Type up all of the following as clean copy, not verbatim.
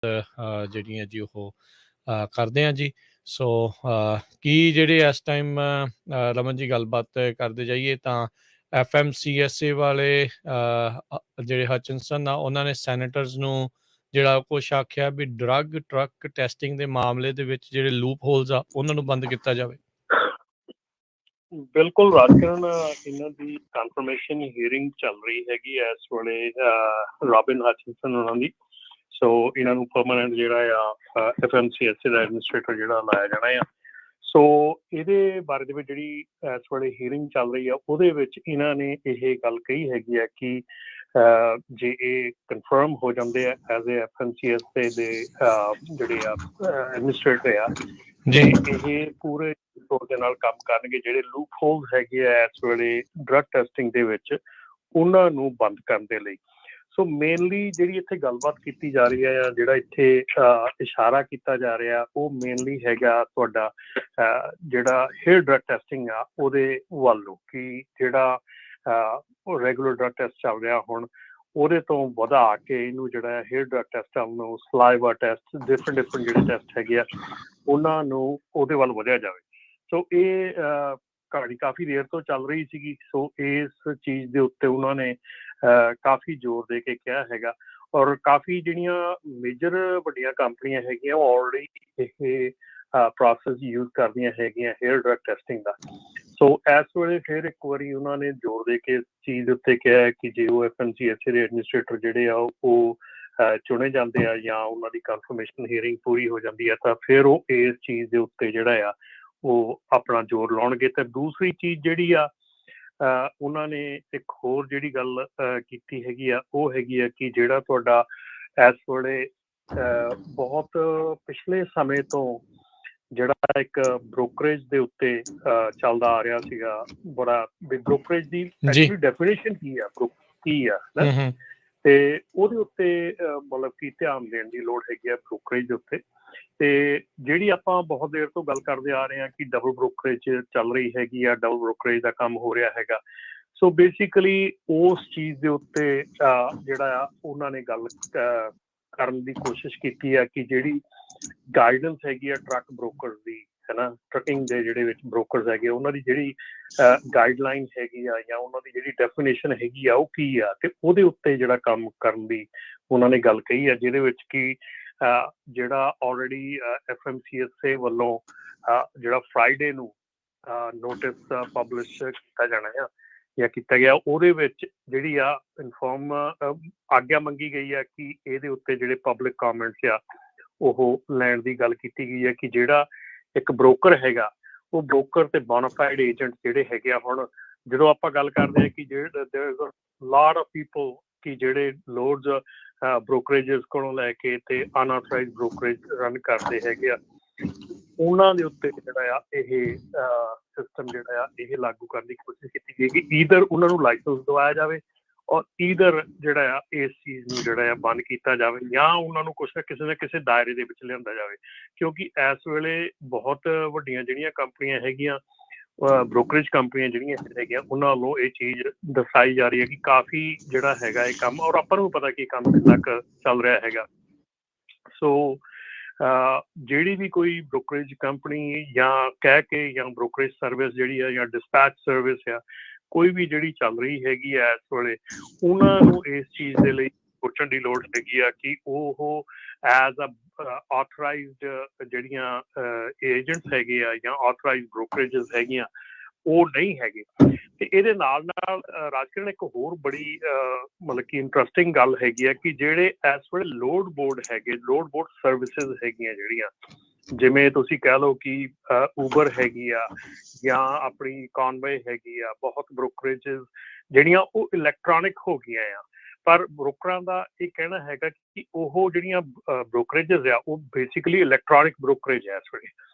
ਜਿਹੜੀਆਂ ਜੀ ਉਹ ਕਰਦੇ ਹਾਂ ਜੀ। ਸੋ ਕੀ ਜਿਹੜੇ ਇਸ ਟਾਈਮ ਰਮਨ ਜੀ ਗੱਲਬਾਤ ਕਰਦੇ ਜਾਈਏ ਤਾਂ FMCSA ਵਾਲੇ ਜਿਹੜੇ ਹਚਿਨਸਨ ਆ ਉਹਨਾਂ ਨੇ ਸੈਨੇਟਰਸ ਨੂੰ ਜਿਹੜਾ ਕੁਛ ਆਖਿਆ ਵੀ ਡਰੱਗ ਟਰੱਕ ਟੈਸਟਿੰਗ ਦੇ ਮਾਮਲੇ ਦੇ ਵਿੱਚ ਜਿਹੜੇ ਲੂਪ ਹੋਲਸ ਆ ਉਹਨਾਂ ਨੂੰ ਬੰਦ ਕੀਤਾ ਜਾਵੇ। ਬਿਲਕੁਲ ਰਾਜਕਰਨ, ਇਹਨਾਂ ਦੀ ਕਨਫਰਮੇਸ਼ਨ ਹੀਅਰਿੰਗ ਚੱਲ ਰਹੀ ਹੈਗੀ ਇਸ ਵੇਲੇ ਰੋਬਿਨ ਹਚਿਨਸਨ ਉਹਨਾਂ ਦੀ। ਸੋ ਇਹਨਾਂ ਨੂੰ ਪਰਮਾਨੈਂਟ ਜਿਹੜਾ ਆ FMCSA ਦਾ ਐਡਮਿਨਿਸਟ੍ਰੇਟਰ ਜਿਹੜਾ ਲਾਇਆ ਜਾਣਾ ਆ। ਸੋ ਇਹਦੇ ਬਾਰੇ ਦੇ ਵਿੱਚ ਜਿਹੜੀ ਇਸ ਵੇਲੇ ਹੀਅਰਿੰਗ ਚੱਲ ਰਹੀ ਆ ਉਹਦੇ ਵਿੱਚ ਇਹਨਾਂ ਨੇ ਇਹ ਗੱਲ ਕਹੀ ਹੈਗੀ ਆ ਕਿ ਜੇ ਇਹ ਕਨਫਰਮ ਹੋ ਜਾਂਦੇ ਆ ਐਜ਼ ਏ FMCSA ਦੇ ਜਿਹੜੇ ਆ ਐਡਮਿਨਿਸਟ੍ਰੇਟਰ ਆ ਜੇ ਇਹ ਪੂਰੇ ਤੌਰ ਦੇ ਨਾਲ ਕੰਮ ਕਰਨਗੇ, ਜਿਹੜੇ ਲੂਪ ਹੋਲਸ ਹੈਗੇ ਆ ਇਸ ਵੇਲੇ ਡਰੱਗ ਟੈਸਟਿੰਗ ਦੇ ਵਿੱਚ ਉਹਨਾਂ ਨੂੰ ਬੰਦ ਕਰਨ ਦੇ ਲਈ। ਸੋ ਮੇਨਲੀ ਜਿਹੜੀ ਇੱਥੇ ਗੱਲਬਾਤ ਕੀਤੀ ਜਾ ਰਹੀ ਹੈ, ਜਿਹੜਾ ਇੱਥੇ ਇਸ਼ਾਰਾ ਕੀਤਾ ਜਾ ਰਿਹਾ ਉਹ ਮੇਨਲੀ ਹੈਗਾ ਤੁਹਾਡਾ ਜਿਹੜਾ ਹੇਅਰ ਡਰੱਗ ਟੈਸਟਿੰਗ ਆ ਉਹਦੇ ਵੱਲੋਂ, ਕਿ ਜਿਹੜਾ ਰੈਗੂਲਰ ਡਰੱਗ ਟੈਸਟ ਚੱਲ ਰਿਹਾ ਹੁਣ ਉਹਦੇ ਤੋਂ ਵਧਾ ਕੇ ਇਹਨੂੰ ਜਿਹੜਾ ਹੇਅਰ ਡਰੱਗ ਟੈਸਟ ਆ ਉਹਨੂੰ ਸਲਾਈਵਾ ਟੈਸਟ ਡਿਫਰੈਂਟ ਜਿਹੜੇ ਟੈਸਟ ਹੈਗੇ ਆ ਉਹਨਾਂ ਨੂੰ ਉਹਦੇ ਵੱਲ ਵਧਿਆ ਜਾਵੇ। ਸੋ ਇਹ ਕਹਾਣੀ ਕਾਫੀ ਦੇਰ ਤੋਂ ਚੱਲ ਰਹੀ ਸੀਗੀ। ਸੋ ਇਸ ਚੀਜ਼ ਦੇ ਉੱਤੇ ਉਹਨਾਂ ਨੇ ਕਾਫੀ ਜ਼ੋਰ ਦੇ ਕੇ ਕਿਹਾ ਹੈਗਾ, ਔਰ ਕਾਫੀ ਜਿਹੜੀਆਂ ਮੇਜਰ ਵੱਡੀਆਂ ਕੰਪਨੀਆਂ ਹੈਗੀਆਂ ਉਹ ਆਲਰੇਡੀ ਇਹ ਪ੍ਰੋਸੈਸ ਯੂਜ਼ ਕਰਦੀਆਂ ਹੈਗੀਆਂ ਹੇਅਰ ਡਰੱਗ ਟੈਸਟਿੰਗ ਦਾ। ਸੋ ਇਸ ਵੇਲੇ ਫਿਰ ਇੱਕ ਵਾਰੀ ਉਹਨਾਂ ਨੇ ਜ਼ੋਰ ਦੇ ਕੇ ਇਸ ਚੀਜ਼ ਦੇ ਉੱਤੇ ਕਿਹਾ ਕਿ ਜੇ ਉਹ FMCSA ਦੇ ਐਡਮਿਨਿਸਟ੍ਰੇਟਰ ਜਿਹੜੇ ਆ ਉਹ ਚੁਣੇ ਜਾਂਦੇ ਆ ਜਾਂ ਉਹਨਾਂ ਦੀ ਕਨਫਰਮੇਸ਼ਨ ਹੀਅਰਿੰਗ ਪੂਰੀ ਹੋ ਜਾਂਦੀ ਆ ਤਾਂ ਫਿਰ ਉਹ ਇਸ ਚੀਜ਼ ਦੇ ਉੱਤੇ ਜਿਹੜਾ ਆ ਉਹ ਆਪਣਾ ਜ਼ੋਰ ਲਾਉਣਗੇ। ਤੇ ਦੂਸਰੀ ਚੀਜ਼ ਜਿਹੜੀ ਆ ਉਹਨਾਂ ਨੇ ਇੱਕ ਹੋਰ ਜਿਹੜੀ ਗੱਲ ਕੀਤੀ ਹੈਗੀ ਆ ਉਹ ਹੈਗੀ ਆ ਕਿ ਜਿਹੜਾ ਤੁਹਾਡਾ ਇਸ ਵੇਲੇ ਬਹੁਤ ਪਿਛਲੇ ਸਮੇਂ ਤੋਂ ਜਿਹੜਾ ਇੱਕ ਬ੍ਰੋਕਰੇਜ ਦੇ ਉੱਤੇ ਚੱਲਦਾ ਆ ਰਿਹਾ ਸੀਗਾ ਬੜਾ ਵੀ ਬ੍ਰੋਕਰੇਜ ਦੀ ਐਕਚੁਅਲੀ ਡੈਫੀਨੇਸ਼ਨ ਕੀ ਆ ਤੇ ਉਹਦੇ ਉੱਤੇ ਮਤਲਬ ਕਿ ਧਿਆਨ ਦੇਣ ਦੀ ਲੋੜ ਹੈਗੀ ਆ ਬ੍ਰੋਕਰੇਜ ਦੇ ਉੱਤੇ। ਤੇ ਜਿਹੜੀ ਆਪਾਂ ਬਹੁਤ ਦੇਰ ਤੋਂ ਗੱਲ ਕਰਦੇ ਆ ਰਹੇ ਹਾਂ ਕਿ ਡਬਲ ਬ੍ਰੋਕਰੇਜ ਚੱਲ ਰਹੀ ਹੈਗੀ ਆ, ਡਬਲ ਬ੍ਰੋਕਰੇਜ ਦਾ ਕੰਮ ਹੋ ਰਿਹਾ ਹੈਗਾ। ਸੋ ਬੇਸਿਕਲੀ ਉਸ ਚੀਜ਼ ਦੇ ਉੱਤੇ ਜਿਹੜਾ ਆ ਉਹਨਾਂ ਨੇ ਗੱਲ ਕਰਨ ਦੀ ਕੋਸ਼ਿਸ਼ ਕੀਤੀ ਆ ਕਿ ਜਿਹੜੀ ਗਾਈਡੈਂਸ ਹੈਗੀ ਆ ਟਰੱਕ ਬ੍ਰੋਕਰਸ ਦੀ, ਹੈ ਨਾ, ਟਰੱਕਿੰਗ ਦੇ ਜਿਹੜੇ ਵਿੱਚ ਬ੍ਰੋਕਰਸ ਹੈਗੇ ਉਹਨਾਂ ਦੀ ਜਿਹੜੀ ਗਾਈਡਲਾਈਨ ਹੈਗੀ ਆ ਜਾਂ ਉਹਨਾਂ ਦੀ ਜਿਹੜੀ ਡੈਫੀਨੇਸ਼ਨ ਹੈਗੀ ਆ ਉਹ ਕੀ ਆ, ਤੇ ਉਹਦੇ ਉੱਤੇ ਜਿਹੜਾ ਕੰਮ ਕਰਨ ਦੀ ਉਹਨਾਂ ਨੇ ਗੱਲ ਕਹੀ ਆ, ਜਿਹਦੇ ਵਿੱਚ ਕਿ ਜਿਹੜਾ ਆਲਰੇਡੀ FMCSA ਵੱਲੋਂ ਜਿਹੜਾ ਫਰਾਈਡੇ ਨੂੰ ਨੋਟਿਸ ਪਬਲਿਸ਼ ਕੀਤਾ ਜਾਣਾ ਆ ਜਾਂ ਕੀਤਾ ਗਿਆ, ਉਹਦੇ ਵਿੱਚ ਜਿਹੜੀ ਆ ਇਨਫੋਰਮ ਆਗਿਆ ਮੰਗੀ ਗਈ ਆ ਕਿ ਇਹਦੇ ਉੱਤੇ ਜਿਹੜੇ ਪਬਲਿਕ ਕਮੈਂਟਸ ਆ ਉਹ ਲੈਣ ਦੀ ਗੱਲ ਕੀਤੀ ਗਈ ਹੈ ਕਿ ਜਿਹੜਾ ਇੱਕ ਬ੍ਰੋਕਰ ਹੈਗਾ ਉਹ ਬ੍ਰੋਕਰ ਤੇ ਬੋਨਾਫਾਈਡ ਏਜੰਟ ਜਿਹੜੇ ਹੈਗੇ ਆ। ਹੁਣ ਜਦੋਂ ਆਪਾਂ ਗੱਲ ਕਰਦੇ ਹਾਂ ਕਿ there is a lot of people ਕਿ ਜਿਹੜੇ ਲੋਡਸ ਬ੍ਰੋਕਰੇਜਸ ਕੋਲੋਂ ਲੈ ਕੇ ਤੇ ਅਨਆਥੋਰਾਈਜ਼ਡ ਬ੍ਰੋਕਰੇਜ ਰਨ ਕਰਦੇ ਹੈਗੇ ਆ, ਉਹਨਾਂ ਦੇ ਉੱਤੇ ਜਿਹੜਾ ਆ ਇਹ ਸਿਸਟਮ ਜਿਹੜਾ ਆ ਇਹ ਲਾਗੂ ਕਰਨ ਦੀ ਕੋਸ਼ਿਸ਼ ਕੀਤੀ ਗਈ ਕਿ ਈਦਰ ਉਹਨਾਂ ਨੂੰ ਲਾਇਸੈਂਸ ਦਵਾਇਆ ਜਾਵੇ ਔਰ ਈਦਰ ਜਿਹੜਾ ਆ ਇਸ ਚੀਜ਼ ਨੂੰ ਜਿਹੜਾ ਆ ਬੰਦ ਕੀਤਾ ਜਾਵੇ ਜਾਂ ਉਹਨਾਂ ਨੂੰ ਕੁਛ ਨਾ ਕਿਸੇ ਦਾਇਰੇ ਦੇ ਵਿੱਚ ਲਿਆਂਦਾ ਜਾਵੇ। ਕਿਉਂਕਿ ਇਸ ਵੇਲੇ ਬਹੁਤ ਵੱਡੀਆਂ ਜਿਹੜੀਆਂ ਕੰਪਨੀਆਂ ਹੈਗੀਆਂ, ਬ੍ਰੋਕਰੇਜ ਕੰਪਨੀਆਂ ਜਿਹੜੀਆਂ ਹੈਗੀਆਂ, ਉਹਨਾਂ ਵੱਲੋਂ ਇਹ ਚੀਜ਼ ਦਰਸਾਈ ਜਾ ਰਹੀ ਹੈ ਕਿ ਕਾਫੀ ਜਿਹੜਾ ਹੈਗਾ ਇਹ ਕੰਮ, ਔਰ ਆਪਾਂ ਨੂੰ ਪਤਾ ਕਿ ਕੰਮ ਕਿੰਨਾ ਕੁ ਚੱਲ ਰਿਹਾ ਹੈਗਾ। ਸੋ ਜਿਹੜੀ ਵੀ ਕੋਈ ਬ੍ਰੋਕਰੇਜ ਕੰਪਨੀ ਜਾਂ ਕਹਿ ਕੇ ਜਾਂ ਬ੍ਰੋਕਰੇਜ ਸਰਵਿਸ ਜਿਹੜੀ ਆ ਜਾਂ ਡਿਸਪੈਚ ਸਰਵਿਸ ਆ, ਕੋਈ ਵੀ ਜਿਹੜੀ ਚੱਲ ਰਹੀ ਹੈਗੀ ਆ ਇਸ ਵੇਲੇ, ਉਹਨਾਂ ਨੂੰ ਇਸ ਚੀਜ਼ ਦੇ ਲਈ ਸੋਚਣ ਦੀ ਲੋੜ ਹੈਗੀ ਆ ਕਿ ਉਹ ਐਜ਼ ਅ ਆਥੋਰਾਈਜ਼ਡ ਜਿਹੜੀਆਂ ਏਜੰਟਸ ਹੈਗੇ ਆ ਜਾਂ ਆਥੋਰਾਈਜ਼ਡ ਬ੍ਰੋਕਰੇਜਸ ਹੈਗੀਆਂ ਉਹ ਨਹੀਂ ਹੈਗੇ। ਤੇ ਇਹਦੇ ਨਾਲ ਨਾਲ ਰਾਜਕਰਨ ਇੱਕ ਹੋਰ ਬੜੀ ਮਤਲਬ ਕਿ ਇੰਟਰਸਟਿੰਗ ਗੱਲ ਹੈਗੀ ਆ ਕਿ ਜਿਹੜੇ ਇਸ ਵੇਲੇ ਲੋਡ ਬੋਰਡ ਹੈਗੇ, ਲੋਡ ਬੋਰਡ ਸਰਵਿਸਿਜ਼ ਹੈਗੀਆਂ ਜਿਹੜੀਆਂ, ਜਿਵੇਂ ਤੁਸੀਂ ਕਹਿ ਲਓ ਕਿ ਊਬਰ ਹੈਗੀ ਆ ਜਾਂ ਆਪਣੀ ਕੌਨਵੇ ਹੈਗੀ ਆ, ਬਹੁਤ ਬ੍ਰੋਕਰੇਜਸ ਜਿਹੜੀਆਂ ਉਹ ਇਲੈਕਟ੍ਰੋਨਿਕ ਹੋ ਗਈਆਂ ਆ। ਪਰ ਬ੍ਰੋਕਰਾਂ ਦਾ ਇਹ ਕਹਿਣਾ ਹੈਗਾ ਕਿ ਉਹ ਜਿਹੜੀਆਂ ਬ੍ਰੋਕਰੇਜਸ ਆ ਉਹ ਬੇਸਿਕਲੀ ਇਲੈਕਟ੍ਰੋਨਿਕ ਬ੍ਰੋਕਰੇਜ ਹੈ ਇਸ ਵੇਲੇ,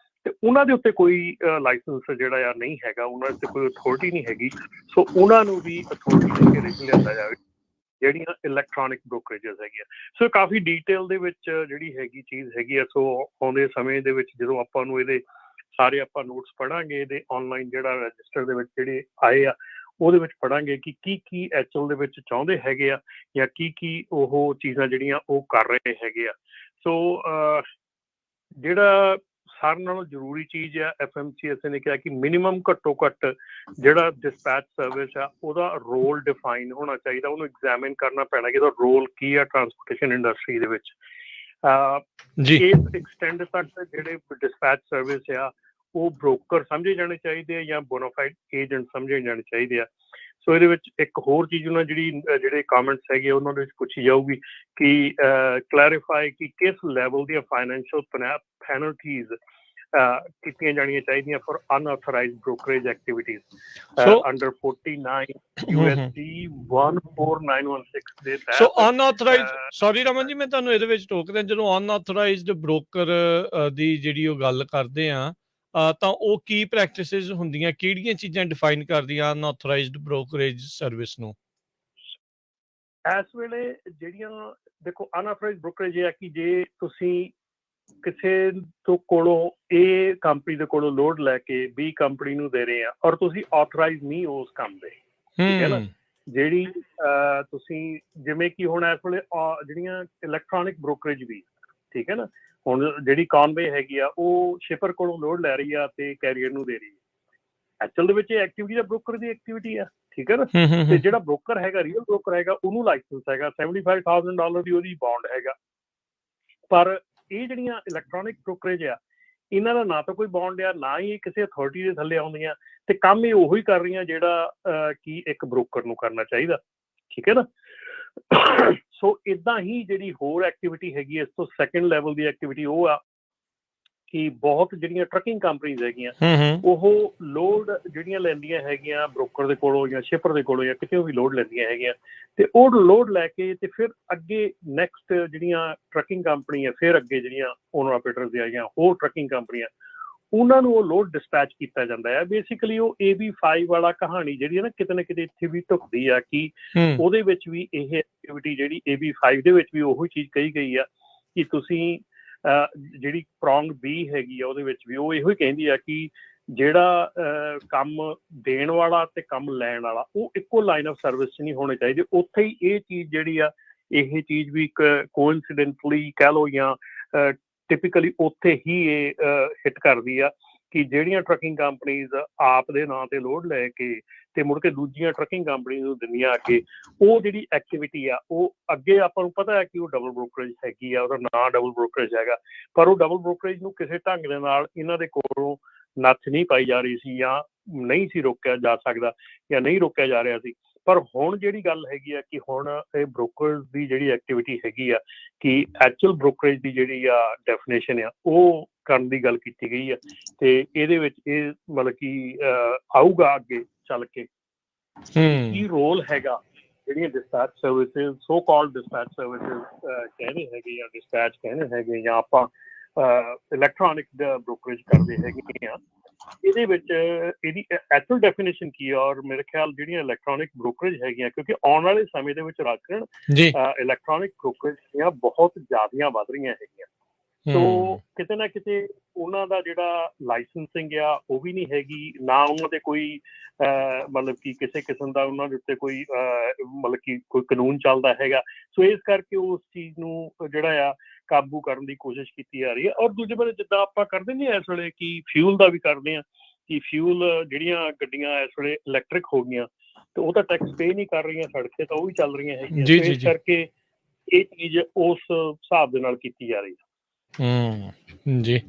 ਤੇ ਉਹਨਾਂ ਦੇ ਉੱਤੇ ਕੋਈ ਲਾਇਸੈਂਸ ਜਿਹੜਾ ਆ ਨਹੀਂ ਹੈਗਾ, ਉਹਨਾਂ ਦੇ ਉੱਤੇ ਕੋਈ ਅਥੋਰਿਟੀ ਨਹੀਂ ਹੈਗੀ। ਸੋ ਉਹਨਾਂ ਨੂੰ ਵੀ ਅਥੋਰਿਟੀ ਦੇ ਘੇਰੇ 'ਚ ਲਿਆਂਦਾ ਜਾਵੇ ਜਿਹੜੀਆਂ ਇਲੈਕਟ੍ਰੋਨਿਕ ਬ੍ਰੋਕਰੇਜਸ ਹੈਗੀਆਂ। ਸੋ ਕਾਫੀ ਡੀਟੇਲ ਦੇ ਵਿੱਚ ਜਿਹੜੀ ਹੈਗੀ ਚੀਜ਼ ਹੈਗੀ ਆ। ਸੋ ਆਉਂਦੇ ਸਮੇਂ ਦੇ ਵਿੱਚ ਜਦੋਂ ਆਪਾਂ ਨੂੰ ਇਹਦੇ ਸਾਰੇ ਆਪਾਂ ਨੋਟਸ ਪੜ੍ਹਾਂਗੇ, ਇਹਦੇ ਔਨਲਾਈਨ ਜਿਹੜਾ ਰਜਿਸਟਰ ਦੇ ਵਿੱਚ ਜਿਹੜੇ ਆਏ ਆ ਉਹਦੇ ਵਿੱਚ ਪੜ੍ਹਾਂਗੇ ਕਿ ਕੀ HL ਦੇ ਵਿੱਚ ਚਾਹੁੰਦੇ ਹੈਗੇ ਆ ਜਾਂ ਕੀ ਉਹ ਚੀਜ਼ਾਂ ਜਿਹੜੀਆਂ ਉਹ ਕਰ ਰਹੇ ਹੈਗੇ ਆ। ਸੋ ਜਿਹੜਾ ਸਾਰਿਆਂ ਨਾਲੋਂ ਜ਼ਰੂਰੀ ਚੀਜ਼ ਆ FMCSA ਨੇ ਕਿਹਾ ਕਿ ਮਿਨੀਮਮ ਘੱਟੋ ਘੱਟ ਜਿਹੜਾ ਡਿਸਪੈਚ ਸਰਵਿਸ ਆ ਉਹਦਾ ਰੋਲ ਡਿਫਾਈਨ ਹੋਣਾ ਚਾਹੀਦਾ, ਉਹਨੂੰ ਐਗਜ਼ਾਮਿਨ ਕਰਨਾ ਪੈਣਾ ਕਿ ਉਹਦਾ ਰੋਲ ਕੀ ਆ ਟਰਾਂਸਪੋਰਟੇਸ਼ਨ ਇੰਡਸਟਰੀ ਦੇ ਵਿੱਚ। ਇਸ ਐਕਸਟੈਂਡ ਤੱਕ ਜਿਹੜੇ ਡਿਸਪੈਚ ਸਰਵਿਸ ਆ ਉਹ ਬ੍ਰੋਕਰ ਸਮਝੇ ਜਾਣੇ ਚਾਹੀਦੇ ਆ ਜਾਂ ਬੋਨਾਫਾਈਡ ਏਜੰਟ ਸਮਝੇ ਜਾਣੇ ਚਾਹੀਦੇ ਆ। ਸੋ ਇਹਦੇ ਵਿੱਚ ਇੱਕ ਹੋਰ ਚੀਜ਼ ਉਹਨਾਂ ਜਿਹੜੇ ਕਮੈਂਟਸ ਹੈਗੇ ਉਹਨਾਂ ਦੇ ਵਿੱਚ ਪੁੱਛੀ ਜਾਊਗੀ ਕਿ ਕਲੈਰੀਫਾਈ ਕਿ ਕਿਸ ਲੈਵਲ ਦੀਆਂ ਫਾਈਨੈਂਸ਼ੀਅਲ ਪੈਨਲਟੀਜ਼ ਕੀਤੀਆਂ ਜਾਣੀਆਂ ਚਾਹੀਦੀਆਂ for unauthorised brokerage activities under 49 USC 14916 ਦੇ ਤਹਿਤ। ਸੋ ਅਨਆਥੋਰਾਈਜ਼ਡ, ਸੌਰੀ ਰਮਨ ਜੀ ਮੈਂ ਤੁਹਾਨੂੰ ਇਹਦੇ ਵਿੱਚ ਟੋਕਦਾ, ਜਦੋਂ ਅਨਆਥੋਰਾਈਜ਼ਡ ਬ੍ਰੋਕਰ ਦੀ ਜਿਹੜੀ ਉਹ ਗੱਲ ਕਰਦੇ ਆ ਤਾਂ ਉਹ ਕੀ ਪ੍ਰੈਕਟਿਸਿਸ ਹੁੰਦੀਆਂ, ਕਿਹੜੀਆਂ ਚੀਜ਼ਾਂ ਡਿਫਾਈਨ ਕਰਦੀਆਂ ਅਨਆਥੋਰਾਈਜ਼ਡ ਬ੍ਰੋਕਰੇਜ ਸਰਵਿਸ ਨੂੰ? ਇਸ ਵੇਲੇ ਜਿਹੜੀਆਂ ਦੇਖੋ ਅਨਆਥੋਰਾਈਜ਼ਡ ਬ੍ਰੋਕਰੇਜ ਇਹ ਆ ਕਿ ਜੇ ਤੁਸੀਂ ਕਿਸੇ ਤੋਂ ਕੋਲੋਂ A ਕੰਪਨੀ ਦੇ ਕੋਲੋਂ ਲੋਡ ਲੈ ਕੇ B ਕੰਪਨੀ ਨੂੰ ਦੇ ਰਹੇ ਆ ਔਰ ਤੁਸੀਂ ਆਥੋਰਾਈਜ਼ ਨਹੀਂ ਹੋ ਉਸ ਕੰਮ ਦੇ, ਠੀਕ ਹੈ ਨਾ। ਜਿਹੜੀ ਤੁਸੀਂ ਜਿਵੇਂ ਕਿ ਹੁਣ ਇਸ ਵੇਲੇ ਜਿਹੜੀਆਂ ਇਲੈਕਟ੍ਰੋਨਿਕ ਬ੍ਰੋਕਰੇਜ ਵੀ, ਠੀਕ ਹੈ ਨਾ, ਹੁਣ ਜਿਹੜੀ ਕਾਨਵੇ ਹੈਗੀ ਆ ਉਹ ਸ਼ਿਪਰ ਕੋਲੋਂ ਲੋਡ ਲੈ ਰਹੀ ਆ ਤੇ ਕੈਰੀਅਰ ਨੂੰ ਦੇ ਰਹੀ ਹੈ। ਐਕਚੁਅਲ ਦੇ ਵਿੱਚ ਇਹ ਐਕਟੀਵਿਟੀ ਆ ਬ੍ਰੋਕਰ ਦੀ ਐਕਟੀਵਿਟੀ ਆ, ਠੀਕ ਹੈ ਨਾ। ਤੇ ਜਿਹੜਾ ਬ੍ਰੋਕਰ ਹੈਗਾ, ਰੀਅਲ ਬ੍ਰੋਕਰ ਹੈਗਾ, ਉਹਨੂੰ ਲਾਇਸੈਂਸ ਹੈਗਾ, $75,000 ਦੀ ਉਹਦੀ ਬੌਂਡ ਹੈਗਾ। ਪਰ ਇਹ ਜਿਹੜੀਆਂ ਇਲੈਕਟ੍ਰੋਨਿਕ ਬ੍ਰੋਕਰੇਜ ਆ ਇਹਨਾਂ ਦਾ ਨਾ ਤਾਂ ਕੋਈ ਬੌਂਡ ਆ, ਨਾ ਹੀ ਕਿਸੇ ਅਥਾਰਟੀ ਦੇ ਥੱਲੇ ਆਉਂਦੀਆਂ, ਤੇ ਕੰਮ ਇਹ ਉਹੀ ਕਰ ਰਹੀਆਂ ਜਿਹੜਾ ਕਿ ਇੱਕ ਬ੍ਰੋਕਰ ਨੂੰ ਕਰਨਾ ਚਾਹੀਦਾ, ਠੀਕ ਹੈ ਨਾ। ਸੋ ਇੱਦਾਂ ਹੀ ਜਿਹੜੀ ਹੋਰ ਐਕਟੀਵਿਟੀ ਹੈਗੀ ਇਸ ਤੋਂ ਸੈਕੰਡ ਲੈਵਲ ਦੀ ਐਕਟੀਵਿਟੀ ਉਹ ਆ ਕਿ ਬਹੁਤ ਜਿਹੜੀਆਂ ਟਰੱਕਿੰਗ ਕੰਪਨੀਜ਼ ਹੈਗੀਆਂ ਉਹ ਲੋਡ ਜਿਹੜੀਆਂ ਲੈਂਦੀਆਂ ਹੈਗੀਆਂ ਬ੍ਰੋਕਰ ਦੇ ਕੋਲੋਂ ਜਾਂ ਸ਼ਿਪਰ ਦੇ ਕੋਲੋਂ ਜਾਂ ਕਿਤੇ ਵੀ ਲੋਡ ਲੈਂਦੀਆਂ ਹੈਗੀਆਂ, ਤੇ ਉਹ ਲੋਡ ਲੈ ਕੇ ਤੇ ਫਿਰ ਅੱਗੇ ਨੈਕਸਟ ਜਿਹੜੀਆਂ ਟਰੱਕਿੰਗ ਕੰਪਨੀ ਆ, ਫਿਰ ਅੱਗੇ ਜਿਹੜੀਆਂ ਓਨਰ ਆਪਰੇਟਰਸ ਆ ਜਾਂ ਹੋਰ ਟਰੱਕਿੰਗ ਕੰਪਨੀਆਂ, ਉਹਨਾਂ ਨੂੰ ਉਹ ਲੋਡ ਡਿਸਪੈਚ ਕੀਤਾ ਜਾਂਦਾ ਹੈ। ਬੇਸਿਕਲੀ ਉਹ AB5 ਵਾਲਾ ਕਹਾਣੀ ਜਿਹੜੀ ਹੈ ਨਾ ਕਿਤੇ ਨਾ ਕਿਤੇ ਇੱਥੇ ਵੀ ਢੁਕਦੀ ਆ ਕਿ ਉਹਦੇ ਵਿੱਚ ਵੀ ਇਹ ਐਕਟੀਵਿਟੀ ਜਿਹੜੀ AB5 ਦੇ ਵਿੱਚ ਵੀ ਉਹੀ ਚੀਜ਼ ਕਹੀ ਗਈ ਆ ਕਿ ਤੁਸੀਂ ਜਿਹੜੀ ਪ੍ਰੋਂਗ B ਹੈਗੀ ਆ ਉਹਦੇ ਵਿੱਚ ਵੀ ਉਹ ਇਹੋ ਹੀ ਕਹਿੰਦੀ ਆ ਕਿ ਜਿਹੜਾ ਕੰਮ ਦੇਣ ਵਾਲਾ ਤੇ ਕੰਮ ਲੈਣ ਵਾਲਾ ਉਹ ਇੱਕੋ ਲਾਈਨ ਆਫ ਸਰਵਿਸ 'ਚ ਨਹੀਂ ਹੋਣੇ ਚਾਹੀਦੇ। ਉੱਥੇ ਹੀ ਇਹ ਚੀਜ਼ ਜਿਹੜੀ ਆ, ਇਹ ਚੀਜ਼ ਵੀ ਇੱਕ ਕੋਇਨਸੀਡੈਂਟਲੀ ਕਹਿ ਲਓ ਜਾਂ ਟਿਪੀਕਲੀ ਉੱਥੇ ਹੀ ਇਹ ਹਿੱਟ ਕਰਦੀ ਆ ਕਿ ਜਿਹੜੀਆਂ ਟਰੱਕਿੰਗ ਕੰਪਨੀਜ਼ ਆਪ ਦੇ ਨਾਂ ਤੇ ਲੋਡ ਲੈ ਕੇ ਤੇ ਮੁੜ ਕੇ ਦੂਜੀਆਂ ਟਰੱਕਿੰਗ ਕੰਪਨੀ ਨੂੰ ਦਿੰਦੀਆਂ ਅੱਗੇ, ਉਹ ਜਿਹੜੀ ਐਕਟੀਵਿਟੀ ਆ ਉਹ ਅੱਗੇ ਆਪਾਂ ਨੂੰ ਪਤਾ ਹੈ ਕਿ ਉਹ ਡਬਲ ਬ੍ਰੋਕਰੇਜ ਹੈਗੀ ਆ, ਉਹਦਾ ਨਾਂ ਡਬਲ ਬ੍ਰੋਕਰੇਜ ਹੈਗਾ, ਪਰ ਉਹ ਡਬਲ ਬ੍ਰੋਕਰੇਜ ਨੂੰ ਕਿਸੇ ਢੰਗ ਦੇ ਨਾਲ ਇਹਨਾਂ ਦੇ ਕੋਲੋਂ ਨੱਥ ਨਹੀਂ ਪਾਈ ਜਾ ਰਹੀ ਸੀ ਜਾਂ ਨਹੀਂ ਸੀ ਰੋਕਿਆ ਜਾ ਸਕਦਾ ਜਾਂ ਨਹੀਂ ਰੋਕਿਆ ਜਾ ਰਿਹਾ ਸੀ। ਪਰ ਹੁਣ ਜਿਹੜੀ ਗੱਲ ਹੈਗੀ ਆ ਕਿ ਹੁਣ ਇਹ ਬ੍ਰੋਕਰਸ ਦੀ ਜਿਹੜੀ ਐਕਟੀਵਿਟੀ ਹੈਗੀ ਆ ਕਿ ਐਕਚੁਅਲ ਬ੍ਰੋਕਰੇਜ ਦੀ ਜਿਹੜੀ ਆ ਡੈਫੀਨੇਸ਼ਨ ਆ ਉਹ ਕਰਨ ਦੀ ਗੱਲ ਕੀਤੀ ਗਈ ਆ, ਤੇ ਇਹਦੇ ਵਿੱਚ ਇਹ ਮਤਲਬ ਕਿ ਆਊਗਾ ਅੱਗੇ ਚੱਲ ਕੇ ਕੀ ਰੋਲ ਹੈਗਾ ਜਿਹੜੀਆਂ dispatch services, so called dispatch services ਕਹਿੰਦੇ ਹੈਗੇ ਜਾਂ ਡਿਸਪੈਚ ਕਹਿੰਦੇ ਹੈਗੇ ਜਾਂ ਆਪਾਂ ਇਲੈਕਟ੍ਰੋਨਿਕ ਬ੍ਰੋਕਰੇਜ ਕਰਦੇ ਹੈਗੇ ਆ, ਇਹਦੇ ਵਿੱਚ ਇਹਦੀ ਐਕਚੁਅਲ ਡੈਫੀਨੇਸ਼ਨ ਕੀ ਆ। ਔਰ ਮੇਰੇ ਖਿਆਲ ਜਿਹੜੀਆਂ ਇਲੈਕਟ੍ਰੋਨਿਕ ਬ੍ਰੋਕਰੇਜ ਹੈਗੀਆਂ, ਕਿਉਂਕਿ ਆਉਣ ਵਾਲੇ ਸਮੇਂ ਦੇ ਵਿੱਚ ਰਾਜਕਰਨ ਇਲੈਕਟ੍ਰੋਨਿਕ ਬ੍ਰੋਕਰੇਜ ਦੀਆਂ ਬਹੁਤ ਜ਼ਿਆਦੀਆਂ ਵੱਧ ਰਹੀਆਂ ਹੈਗੀਆਂ। ਸੋ ਕਿਤੇ ਨਾ ਕਿਤੇ ਉਹਨਾਂ ਦਾ ਜਿਹੜਾ ਲਾਇਸੈਂਸਿੰਗ ਆ ਉਹ ਵੀ ਨਹੀਂ ਹੈਗੀ, ਨਾ ਉਹਨਾਂ ਦੇ ਕੋਈ ਮਤਲਬ ਕਿ ਕਿਸੇ ਕਿਸਮ ਦਾ ਉਹਨਾਂ ਦੇ ਉੱਤੇ ਕੋਈ ਮਤਲਬ ਕਿ ਕੋਈ ਕਾਨੂੰਨ ਚੱਲਦਾ ਹੈਗਾ। ਸੋ ਇਸ ਕਰਕੇ ਉਸ ਚੀਜ਼ ਨੂੰ ਜਿਹੜਾ ਆ ਕਾਬੂ ਕਰਨ ਦੀ ਕੋਸ਼ਿਸ਼ ਕੀਤੀ ਜਾ ਰਹੀ ਹੈ। ਔਰ ਦੂਜੇ ਪਾਸੇ ਜਿੱਦਾਂ ਆਪਾਂ ਕਰਦੇ ਨਹੀਂ ਇਸ ਵੇਲੇ ਕਿ ਫਿਊਲ ਦਾ ਵੀ ਕਰਦੇ ਹਾਂ ਕਿ ਫਿਊਲ ਜਿਹੜੀਆਂ ਗੱਡੀਆਂ ਇਸ ਵੇਲੇ ਇਲੈਕਟ੍ਰਿਕ ਹੋ ਗਈਆਂ ਤੇ ਉਹ ਤਾਂ ਟੈਕਸ ਪੇ ਨਹੀਂ ਕਰ ਰਹੀਆਂ, ਸੜਕ ਤੇ ਤਾਂ ਉਹ ਵੀ ਚੱਲ ਰਹੀਆਂ ਹੈਗੀਆਂ। ਇਸ ਕਰਕੇ ਇਹ ਚੀਜ਼ ਉਸ ਹਿਸਾਬ ਦੇ ਨਾਲ ਕੀਤੀ ਜਾ ਰਹੀ ਹੈ। ਜੀ